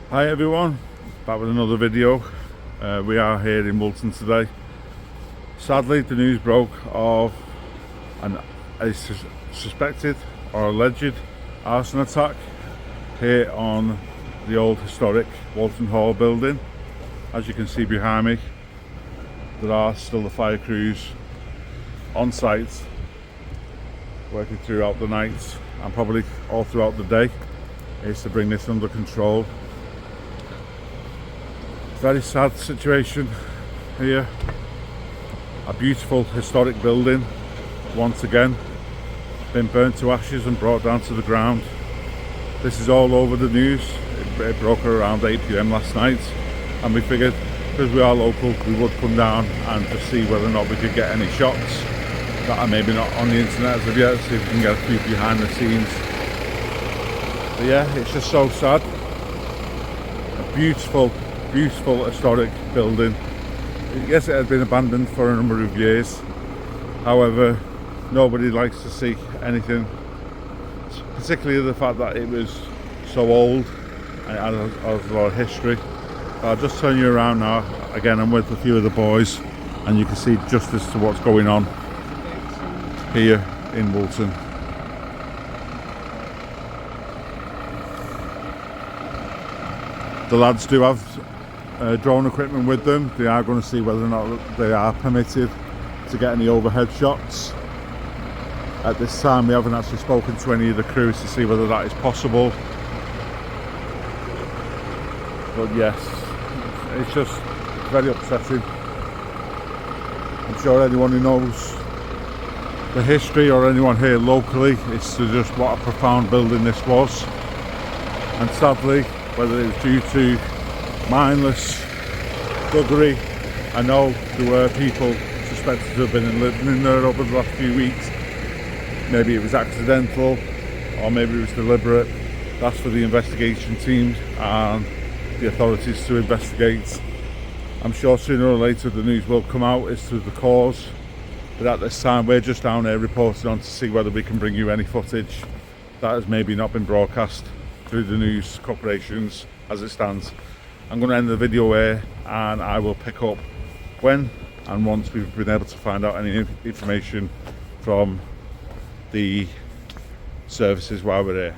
Hi everyone, back with another video. We are here in Woolton today. Sadly, the news broke of a suspected or alleged arson attack here on the old historic Woolton Hall building. As you can see behind me, there are still the fire crews on site working throughout the night and probably all throughout the day is to bring this under control. Very sad situation here. A beautiful historic building once again been burnt to ashes and brought down to the ground. This is all over the news. It broke around 8 PM last night, and we figured because we are local we would come down and just see whether or not we could get any shots that are maybe not on the internet as of yet, see if we can get a few behind the scenes. But yeah, it's just so sad. A beautiful historic building. Yes, it had been abandoned for a number of years. However, nobody likes to see anything, particularly the fact that it was so old and it has a lot of history. But I'll just turn you around now. Again, I'm with a few of the boys and you can see just as to what's going on here in Woolton. The lads do have drone equipment with them. They are going to see whether or not they are permitted to get any overhead shots. At this time we haven't actually spoken to any of the crews to see whether that is possible. But yes, it's just very upsetting. I'm sure anyone who knows the history or anyone here locally is to just what a profound building this was. And sadly, whether it was due to mindless buggery, I know there were people suspected to have been living in there over the last few weeks. Maybe it was accidental or maybe it was deliberate. That's for the investigation teams and the authorities to investigate. I'm sure sooner or later the news will come out as to the cause, but at this time we're just down here reporting on to see whether we can bring you any footage that has maybe not been broadcast through the news corporations as it stands. I'm going to end the video here and I will pick up when and once we've been able to find out any information from the services while we're here.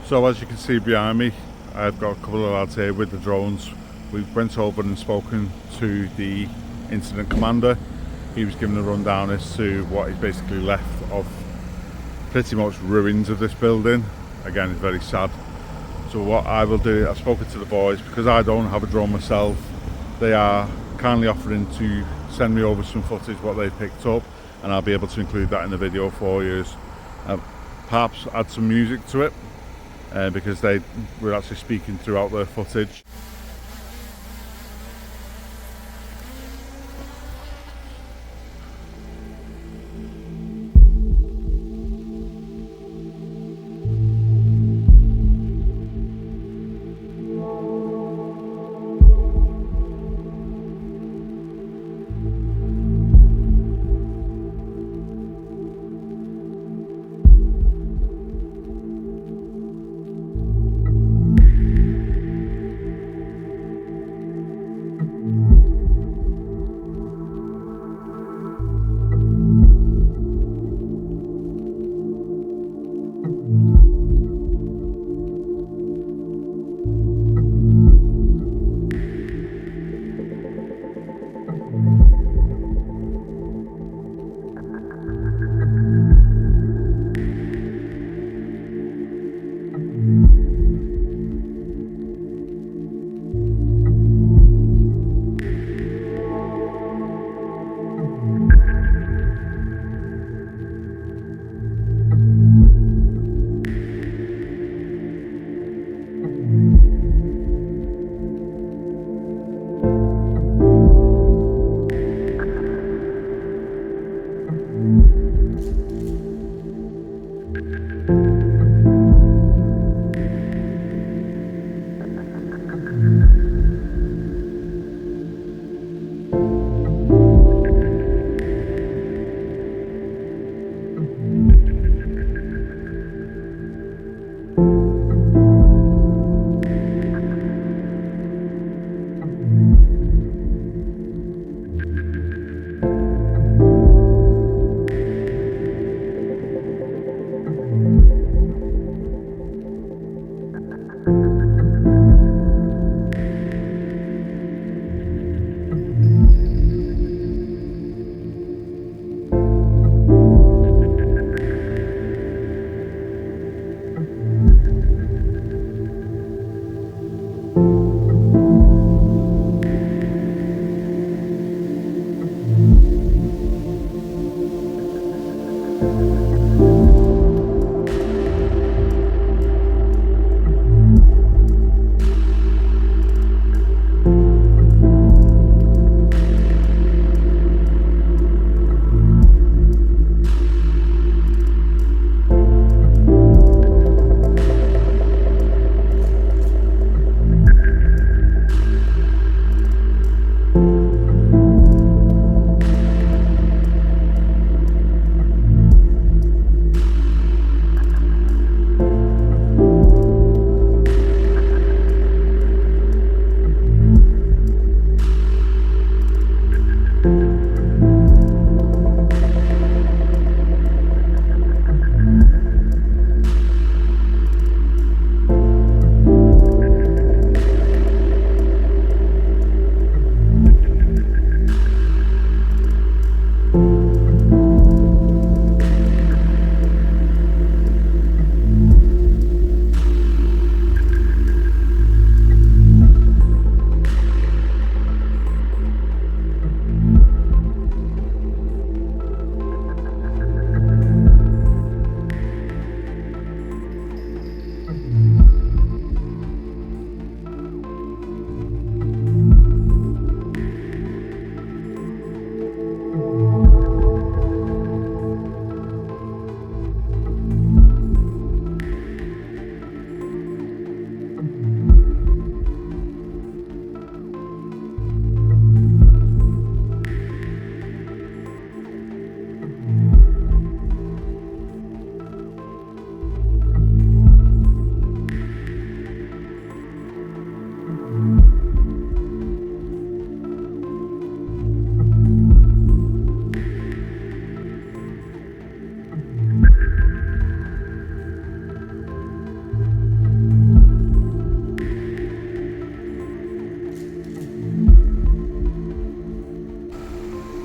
So as you can see behind me, I've got a couple of lads here with the drones. We went over and spoken to the incident commander. He was given a rundown as to what is basically left of pretty much ruins of this building. Again, it's very sad. So what I will do, I've spoken to the boys because I don't have a drone myself. They are kindly offering to send me over some footage what they've picked up, and I'll be able to include that in the video for you. Perhaps add some music to it because they were actually speaking throughout their footage.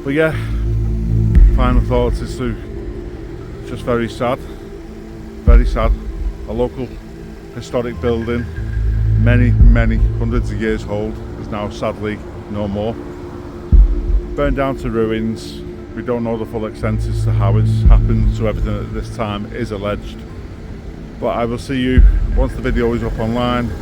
But yeah, final thoughts is just very sad, a local historic building, many hundreds of years old, is now sadly no more, burned down to ruins. We don't know the full extent as to how it's happened, so everything at this time is alleged. But I will see you once the video is up online.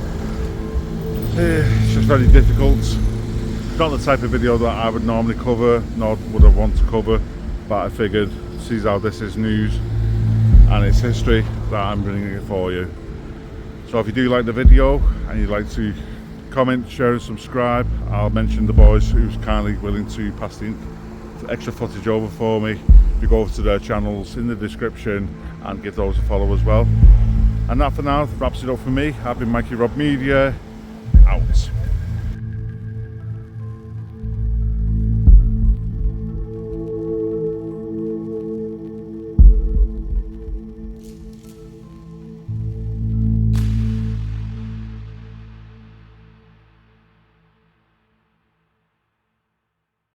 It's just very difficult. It's not the type of video that I would normally cover, nor would I want to cover, but I figured, see how this is news and it's history, that I'm bringing it for you. So if you do like the video and you'd like to comment, share and subscribe, I'll mention the boys who's kindly willing to pass the extra footage over for me. You go over to their channels in the description and give those a follow as well. And that for now wraps it up for me. I've been Mikey Rob Media.